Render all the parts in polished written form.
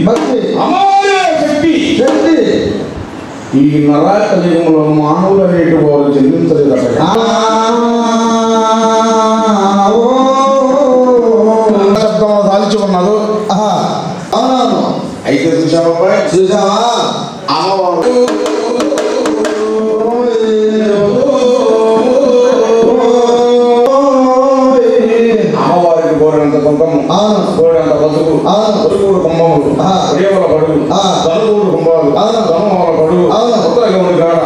భక్తి అమ్మవారి శక్తి ఈ నరాక యుగంలో మానవులు అనేటి వారు చెల్లించలేదట. శబ్దం దాల్చి ఉన్నది. అయితే చూసావా అమ్మవారు అమ్మవారికి కోరినంత కుంకము, కోరినంత పసుపు, పొరుగుడు కుంభములు, రేవల పడుగు, ధనుగూడు కుంభాలు, ధనుమల పడుగు, ఉత్తర గౌడి కాడ,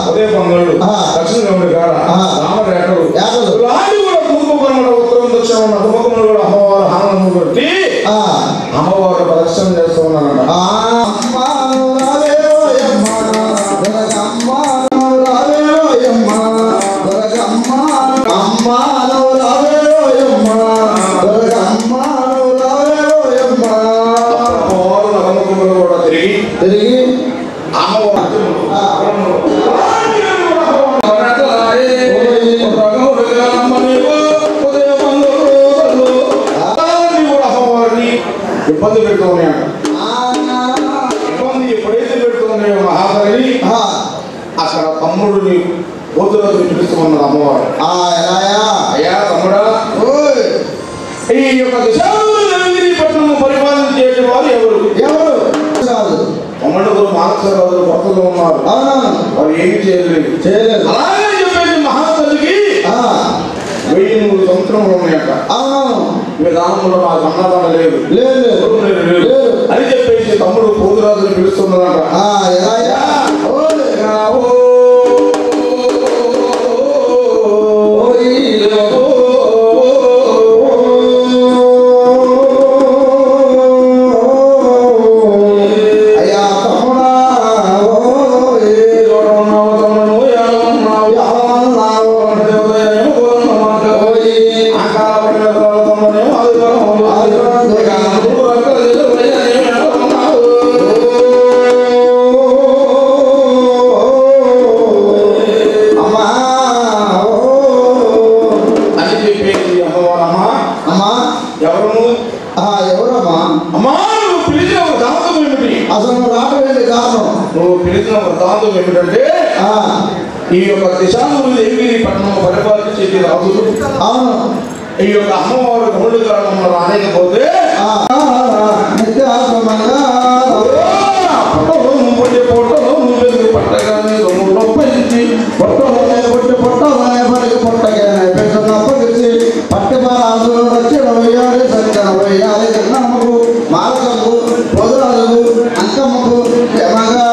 ఉదయ పంగళ్ళు, దక్షిణ గౌడి కాడ, రామరేఖలు లాంటి కూడా తూర్పుకొనడ ఉత్తరం దక్షిణ ఉన్న తుమ్మకములు కూడా అమ్మవారు ఆనందం కొట్టి అమ్మవారు ప్రదర్శన చేస్తూ ఉన్నారట. ఇబ్బంది పెడుతూ ఉన్నాయంట. ఇబ్బంది ఎప్పుడైతే పెడుతూ ఉన్నాయో మహాబలి అక్కడ తమ్ముడిని కూతురు పిలుస్తూ ఉన్నారు అమ్మవారు. అయ్యా తమ్ముడా, ఈ యొక్క పట్టణం పరిపాలించే వారు ఎవరు? తమ్ముడు మానసరాజు భక్తులు ఉన్నారు. వారు ఏమి చేయలేదు. అలాగే చెప్పేసి మహాతల్లికి 1000 సంవత్సరంలో ఉన్నాయట. విధానంలో నాకు అన్నదానం లేదు అని చెప్పేసి తమ్ముడు పోతురాజుని పిలుస్తున్నాడట. ఏమిటంటే ఈ యొక్క దేశాదేవి పట్టణం పరిపాలించేది రాజులు. ఈ యొక్క అమ్మవారు గౌడు కాలంలో రాలేకపోతే పొట్టలో నువ్వు పట్టగానే నొప్పించి పొట్టగానే పెట్టి పట్టుబాలు రక్షణ వేయాలి, సరిగ్గా వేయాలి, జగనమ్మకు మాలకము పొదలకు అంకమ్మకు క్షమగా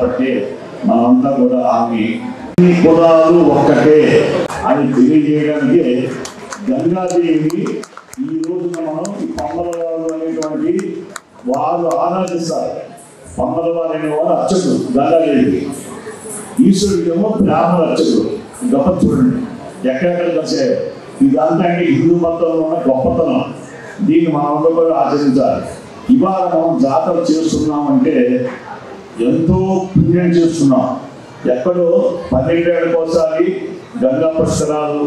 కాబట్టి మనమంతా కూడా ఆమె కులాలు ఒక్కటే అని తెలియజేయడానికి గంగాదేవి ఈ రోజున మనం ఈ పంబలవారు అనేటువంటి వారు ఆరాధిస్తారు. పంబలవారు అనేవారు అర్చకుడు గంగాదేవి, ఈశ్వరుడేమో బ్రాహ్మణ అర్చకుడు. గొప్ప చూడండి ఎక్కడెక్కడ కలిసాయో. ఇదంతా అంటే హిందూ మతంలో ఉన్న గొప్పతనం. దీన్ని మనం కూడా ఆచరించాలి. ఇవాళ మనం జాతర చేస్తున్నామంటే ఎంతో పుణ్యం చేస్తున్నాం. ఎక్కడో 12 ఏళ్ళకోసారి గంగా పుష్కరాలు,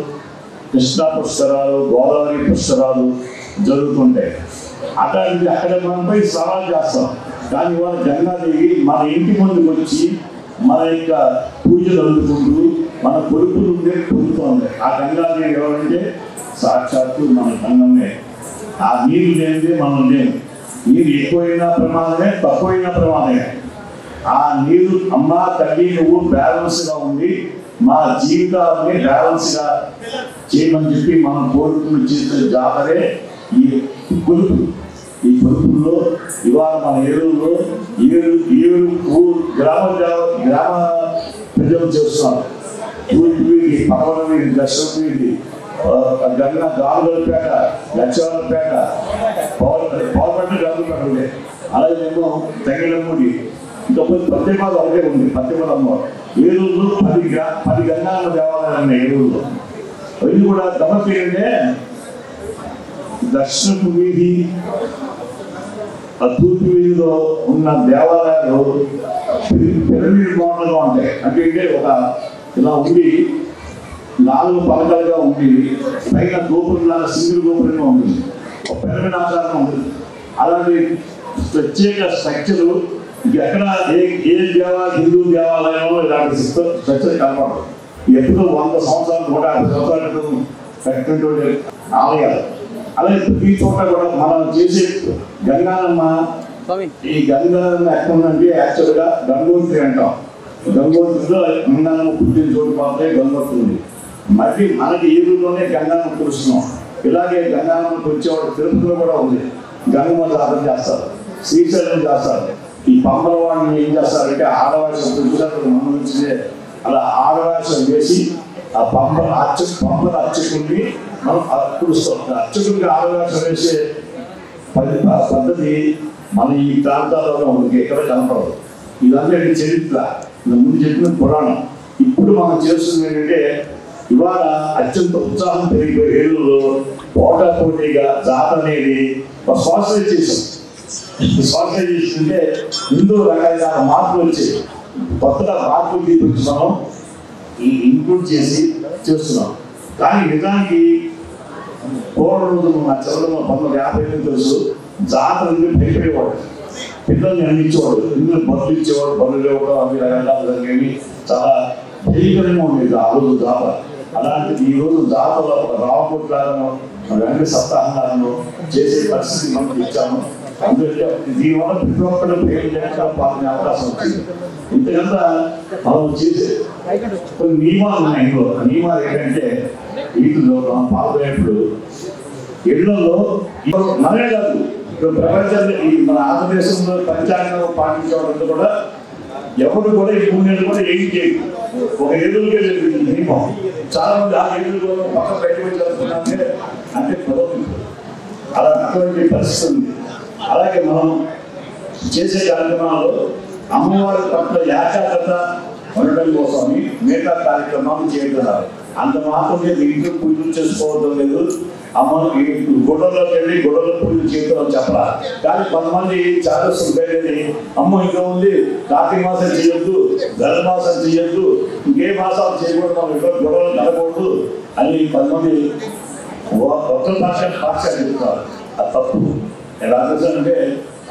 కృష్ణా పుష్కరాలు, గోదావరి పుష్కరాలు జరుగుతుంటాయి. అట్లాంటిది అక్కడ మనపై సవాల్ చేస్తాం. కానీ ఇవాళ గంగాదేవి మన ఇంటి ముందుకు వచ్చి మన యొక్క పూజలు అందుకుంటూ మన కొడుకు నుండే పొందుతోంది. ఆ గంగాదేవి ఎవరంటే సాక్షాత్తు మన గంగమ్మే. ఆ నీరు లేనిదే మనం లేము. నీరు ఎక్కువైనా ప్రమాదమే, తక్కువైనా ప్రమాదమే. ఆ నీరు అమ్మ తల్లి నువ్వు బ్యాలెన్స్గా ఉండి మా జీవితాలని బ్యాలెన్స్గా చేయమని చెప్పి మనం కోరుకుని చేసే జాతరే ఈ కొలుపు. ఈ కొలుపుల్లో ఇవాళ మన ఏలూరులో ఏడు గ్రామ ప్రజలు చేస్తున్నారు. తూర్పు వీధి, పడవల వీధి, దర్శన వీధి, గంగా గాలుగలపేట, లక్షవాలపేట, పవర్పేట గాలుపేట ఉండే. అలాగేమో తగిలమూడి, ఇంకా పత్తిమాల ఒకటే ఉంది. పత్తిమాల అమ్మవారు ఏలూరులో 10 గంగాల దేవాలయాలు ఉన్నాయి ఏలూరులో. అవి కూడా గమనించంటే దక్షిణపు వీధి, తూర్పు వీధిలో ఉన్న దేవాలయాలు పిరమిడ్ మోడల్గా ఉంటాయి. అంటే ఒక ఇలా ఉండి 4 పలకలుగా ఉండి పైన గోపురంలాగా సింగిల్ గోపురంగా ఉంటుంది. ఒక పిరమిడ్ ఆకారం ఉంటుంది. అలాంటి ప్రత్యేక స్ట్రక్చరు ఎక్కడ ఏ హిందూ దేవాలయంలో ఇలాంటి స్ట్రక్చర్ కనపడదు. ఎప్పుడు 100 సంవత్సరాలు 150 సంవత్సరాలు పెట్టినటువంటి ఆలయాలు. అలాగే ప్రతి చోట కూడా మనం చేసే గంగానమ్మ, ఈ గంగానమ్మ ఎక్కడ ఉందంటే యాక్చువల్గా గంగోత్రి అంటాం. గంగోత్రిలో గంగానమ్మ పుట్టిన చోటు మాత్రమే గంగోత్రి ఉంది. మళ్ళీ మనకి ఏలూరులోనే గంగానమ్మ కురుస్తున్నాం. ఇలాగే గంగానమ్మ వచ్చేవాడు తిరుపతిలో కూడా ఉంది. గంగమ్మ జాతర చేస్తారు, శ్రీశైలం చేస్తారు. ఈ పంపల వాడిని ఏం చేస్తారంటే ఆడవాసం మందించే అలా ఆడవాసం వేసి ఆ పంపల అర్చకుడిని మనం కురుస్తాం. అర్చకుడికి ఆడవాసం వేసే పద్ధతి మన ఈ ప్రాంతాలలో ఎక్కడ కనపడదు. ఇదంతా చరిత్ర, ముందు చెప్పిన పురాణం. ఇప్పుడు మనం చేస్తుంది ఏంటంటే ఇవాళ అత్యంత ఉత్సాహం పెరిగిపోయి ఏలూరులో పోటాపోటీగా జాతర అనేది ఒక సోషలైజ్ చేసాం. సోషలైజ్ చేస్తుంటే హిందూ రకరకాల మార్పులు వచ్చాయి. కొత్తగా మార్పులు తీసుకొచ్చి మనం ఇంక్లూడ్ చేసి చేస్తున్నాం. కానీ నిజానికి పూర్వ రోజులు మా చదువులో 1950 తెలుసు, జాతర భయపడేవాడు, పిల్లల్ని అందించేవాడు, ఇందులో బదులు ఇచ్చేవాడు, బదులు ఇవ్వడం అవి రకరకాలు జరిగేవి. చాలా భయంకరంగా ఉండేది ఆ రోజు జాతర. అలాంటిది ఈ రోజు జాతరలో రావకోట్లాలను వెంకట సప్తాహాలను చేసే పరిస్థితి మనం ఇచ్చాము. అందుకే దీనివల్ల ప్రతి ఒక్కరు పేరు పాల్గొనే అవకాశం వచ్చింది. ఇంతకంతా మనం చేసే కొన్ని నియమాలు ఉన్నాయి. నియమాలు ఏంటంటే వీటిలో మనం పాల్గొనేప్పుడు ఇళ్లలో మనమే కాదు, ఇప్పుడు ప్రపంచంలో మన ఆంధ్రదేశంలో పంచాంగం పాటించడం కూడా ఎవరు కూడా ఈ 3 నెలలు కూడా ఏం చేయదు. ఒక ఎదురుగా నియమం. చాలా మంది ఆ ఎదురు పక్క బయట జరుగుతున్నారంటే అంటే అలా అటువంటి పరిస్థితి ఉంది. అలాగే మనం చేసే కార్యక్రమాల్లో అమ్మవారి పట్ల ఏకాగ్రత ఉండడం కోసమని మిగతా కార్యక్రమాలు చేయగలరు. అంత మాత్రమే ఇంట్లో పూజలు చేసుకోవడం లేదు. అమ్మ గుడ్డలోకి వెళ్ళి గుడ్డలో పూజలు చేయడం చెప్పరా. కానీ కొంతమంది చాలా సుఖేది అమ్మ ఇంకా ఉంది, కార్తీక మాసం చేయొద్దు, ధనుర్మాసం చేయొద్దు, ఇంకే మాసాలు చేయకూడదు, మనం ఇక్కడ గొడవలు కలగకూడదు అని కొంతమంది కొత్త భాష చెప్తారు. అది తప్పు. ఎలా అంటే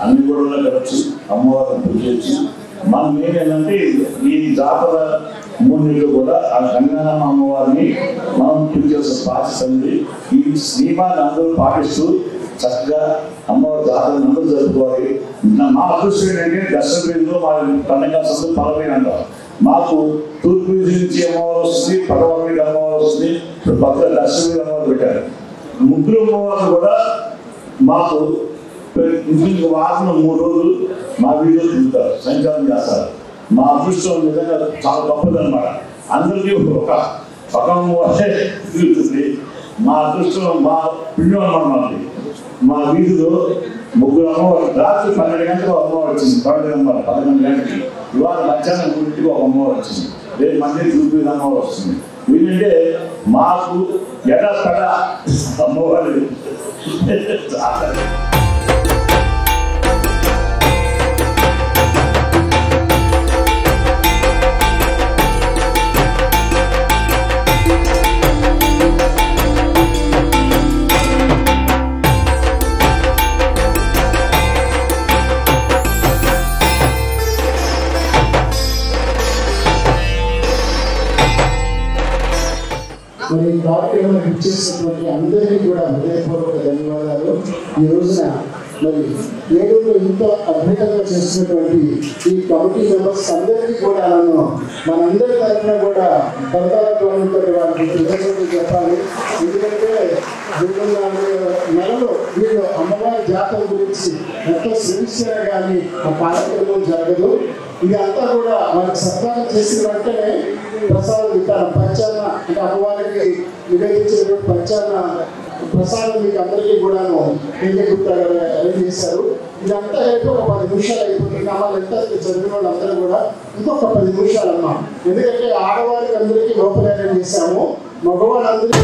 అన్ని గొడవలు కలవచ్చు, అమ్మవారిని పూజ చేయొచ్చు. మనం ఏంటంటే ఈ జాతర 3 నెలలు కూడా ఆ గంగానమ్మ అమ్మవారిని మనం పూజ చేసే బాధ్యత ఉంది. ఈ నియమాన్ని అందరూ పాటిస్తూ చక్కగా అమ్మవారి జాతరను అందరూ జరుపుకోవాలి. మా అదృష్టం ఏంటంటే దర్శన వీధిలో మా పండుగ సందు పలవైన అంటారు. మాకు తూర్పు వీధి నుంచి అమ్మవారు వస్తుంది, పడవ మీద అమ్మవారు వస్తుంది, ఇప్పుడు పక్కన దర్శన వీధి అమ్మవారు పెట్టారు. ముగ్గురు అమ్మవారు కూడా మాకు వారంలో 3 రోజులు మా వీధిలో తిరుగుతారు, సంచారం చేస్తారు. మా అదృష్టం నిజంగా చాలా గొప్పదన్నమాట. అందరికీ ఒక అమ్మవారే తిరుగుతుంది. మా అదృష్టం మా పుణ్యం అన్నమాట. మా వీధిలో ముగ్గురు అమ్మవారు రాత్రి 12 గంటలకు అమ్మవారు వచ్చింది. 11 గంటలకి ఇవాళ మధ్యాహ్నం 3కి ఒక అమ్మవారు వచ్చింది. రేపు మంది చూపి అమ్మవారు వస్తుంది. వీళ్ళంటే మాకు ఎడపడ అమ్మవారు మరి ఈ కార్యక్రమం ఇచ్చేసినటువంటి అందరికీ కూడా హృదయపూర్వక ధన్యవాదాలు. ఈ రోజున మరి ఏలూరులో ఇంత అద్భుతంగా చేస్తున్నటువంటి ఈ కమిటీ మెంబర్స్ అందరికీ కూడా నన్ను మనందరి తరఫున కూడా పథకాలతో వారికి కృతజ్ఞతలు చెప్పాలి. ఎందుకంటే 2.5 నెలలు వీళ్ళు అమ్మవారి జాతర గురించి ఎంతో శ్రమించినా కానీ ఆ కార్యక్రమం జరగదు. ఇది అంతా కూడా వారికి సత్కారం చేసిన వెంటనే ప్రసాద విధానం పంచాన్న అంటే అమ్మవారికి నివేదించినటువంటి పంచాన్న ప్రసాదం మీకు అందరికీ కూడాను అరేంజ్ చేశారు. ఇదంతా అయితే ఒక 10 నిమిషాలు అయిపోతుంది. అమ్మాయి ఎంత చదివిన వాళ్ళందరూ కూడా ఇంకొక 10 నిమిషాలమ్మా. ఎందుకంటే ఆడవారికి అందరికీ లోపల అరేంజ్ చేశాము, మగవాళ్ళందరికీ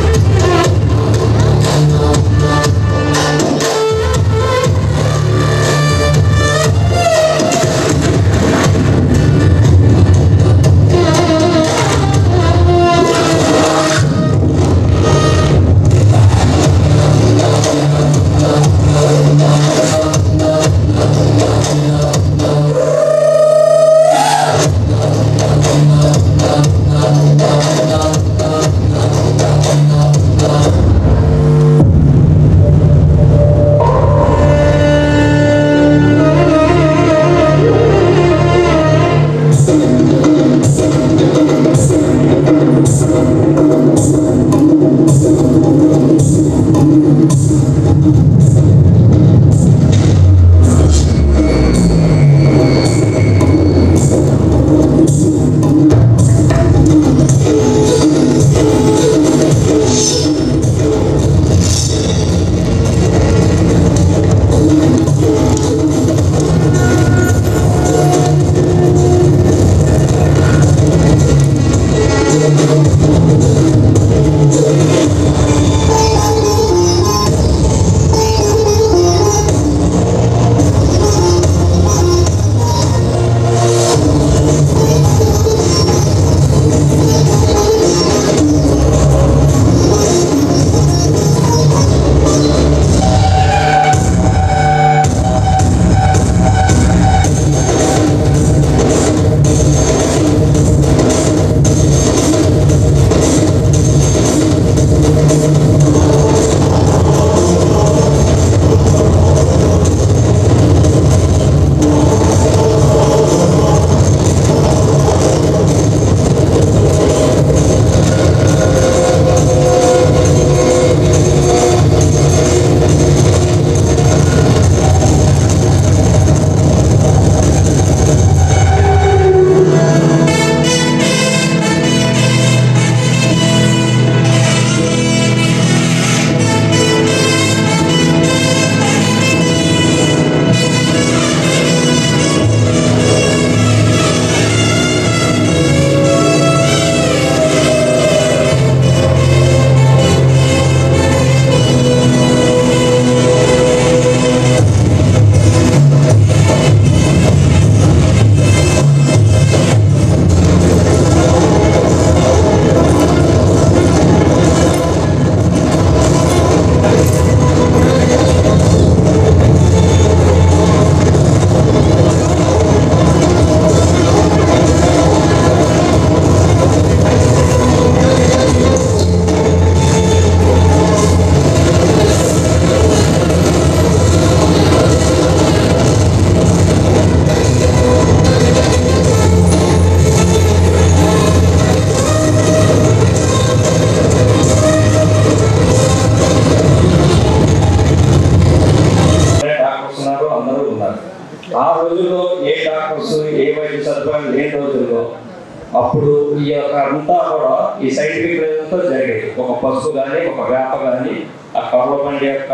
అప్పుడు ఈ యొక్క అంతా కూడా ఈ సైంటిఫిక్ రీజన్తో జరిగేది. ఒక పసుపు కానీ ఒక వేప కానీ ఆ కర్ల బండి యొక్క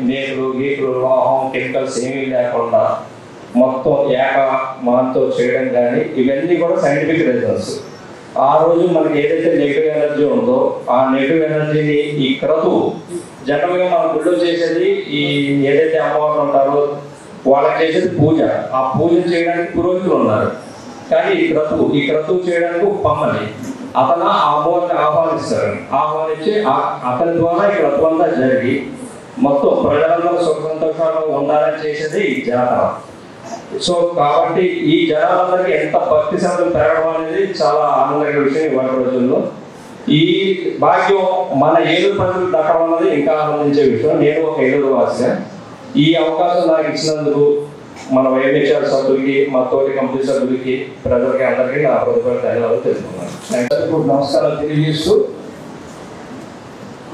నేరులు గీకులు లోహం కెమికల్స్ ఏమీ లేకుండా మొత్తం ఏక మాతో చేయడం కానీ ఇవన్నీ కూడా సైంటిఫిక్ రీజన్స్. ఆ రోజు మనకి ఏదైతే నెగిటివ్ ఎనర్జీ ఉందో ఆ నెగిటివ్ ఎనర్జీని ఈ క్రతువు జనరల్గా మన గుళ్ళో చేసేది ఈ ఏదైతే అమ్మవారు ఉంటారో వాళ్ళకి చేసేది పూజ. ఆ పూజ చేయడానికి పురోహితులు ఉన్నారు. కానీ ఈ క్రతువు చేయడానికి పమ్మని అతను ఆ అమ్మవారిని ఆహ్వానించి అతని ద్వారా ఈ క్రతువు అంతా జరిగి మొత్తం ప్రజలందరూ సుఖ సంతోషాలు ఉండాలని చేసేది ఈ జాతర. సో కాబట్టి ఈ జనాలందరికీ ఎంత భక్తి శాతం పెరగడం అనేది చాలా ఆనందకర విషయం ఇవాళ రోజుల్లో. ఈ భాగ్యం మన ఏలూరు ప్రజలకు దక్కడం అన్నది ఇంకా ఆనందించే విషయం. నేను ఒక ఏలూరు వాసిగా ఈ అవకాశం నాకు ఇచ్చినందుకు మన వైఎంహెచ్ఆర్ సభ్యులకి మా తోటి కంపెనీ సభ్యులకి ప్రజలకి అందరికీ నా హృదయపూర్వక ధన్యవాదాలు తెలుపుతున్నాను. నమస్కారాలు తెలియజేస్తూ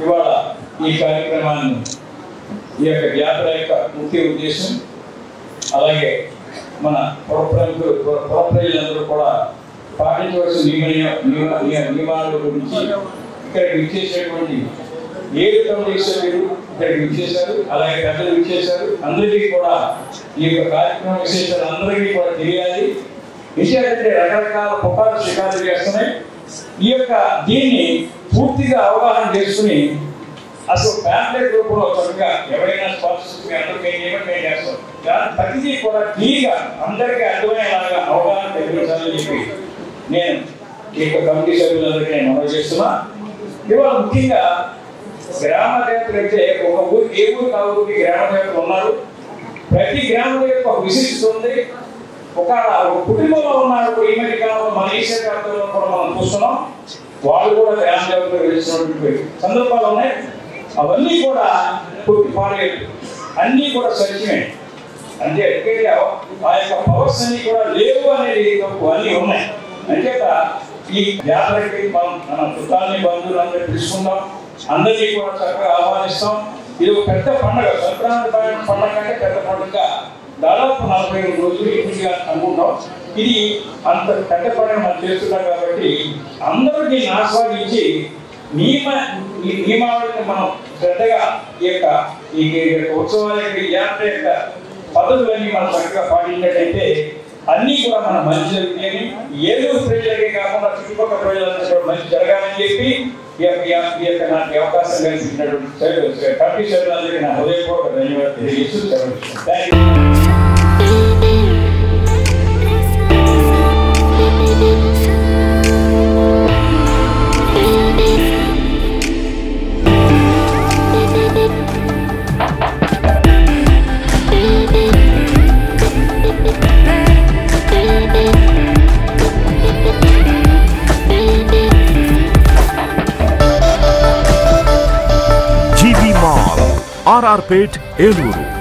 ఇవాళ ఈ కార్యక్రమాన్ని ఈ యొక్క జాతర యొక్క ముఖ్య ఉద్దేశం అలాగే మన పురప్రజలందరూ కూడా పాటించవలసిన నియమాల గురించి ఇక్కడికి విచ్చేసేటువంటి ఏడు కమిటీ సభ్యులు ఇక్కడికి విచ్చేశారు, అలాగే పెద్దలు విచ్చేశారు. అందరికీ కూడా ఈ యొక్క కార్యక్రమ విశేషాలు అందరికీ కూడా తెలియాలి. విషయాలంటే రకరకాల పుకారు షికారులు చేస్తున్నాయి. ఈ యొక్క దీన్ని పూర్తిగా అవగాహన చేసుకుని అసలు ప్యాంప్లెట్ రూపంలో చక్కగా ఎవరైనా స్పాన్సర్స్ అందరికీ ఏమైనా చేస్తాం ప్రతిదీ కూడా క్లియర్గా అందరికీ అర్థమయ్యేలాగా అవగాహన కలిగించాలని చెప్పి నేను ఈ యొక్క కమిటీ సభ్యులందరికీ నేను మనవి చేస్తున్నా. ఇవాళ ముఖ్యంగా గ్రామ దేవతలు అయితే ఒక ఊరు ఏ ఊరు ఆ ఊరికి గ్రామ దేవతలు ఉన్నారు. ప్రతి గ్రామ దేవత ఒక విశిష్టత ఉంది. ఒక కుటుంబంలో ఉన్నారు. ఈ మధ్య కాలంలో మన ఈశ్వర ప్రాంతంలో కూడా మనం చూస్తున్నాం. వాళ్ళు కూడా గ్రామ దేవతలు వెలిసినటువంటి సందర్భాలు ఉన్నాయి. అవన్నీ కూడా పూర్తి పాడేది అన్నీ కూడా సత్యమే. అంటే ఆ యొక్క పవర్స్ అన్ని కూడా లేవు అనేది అన్నీ ఉన్నాయి. అంచేత ఈ జాతరకి మన చుట్టాలని బంధువులందరూ తీసుకుందాం, అందరినీ కూడా చక్కగా ఆహ్వానిస్తాం. ఇది ఒక పెద్ద పండుగ. సంక్రాంతి పండుగ అంటే పెద్ద పండుగ. దాదాపు 45 రోజులు ఇంటిగా అనుకుంటాం. ఇది అంత పెద్ద పండుగ మనం చేస్తున్నాం కాబట్టి అందరూ దీన్ని ఆస్వాదించి నియమావళిని మనం శ్రద్ధగా ఈ యొక్క ఉత్సవాలకి జాతర యొక్క పద్ధతులన్నీ మనం చక్కగా పాటించినట్టయితే అన్నీ కూడా మన మంచి జరుగుతాయని, ఏలూరు ప్రజలకే కాకుండా చుట్టుపక్కల ప్రజలందరూ కూడా మంచి జరగాలని చెప్పి ఈ యొక్క నాకు అవకాశం కల్పించినటువంటి కమిటీ సభ్యులందరికీ నా హృదయపూర్వక ధన్యవాదాలు తెలియజేస్తూ సెలవు. RR Pet, Eluru.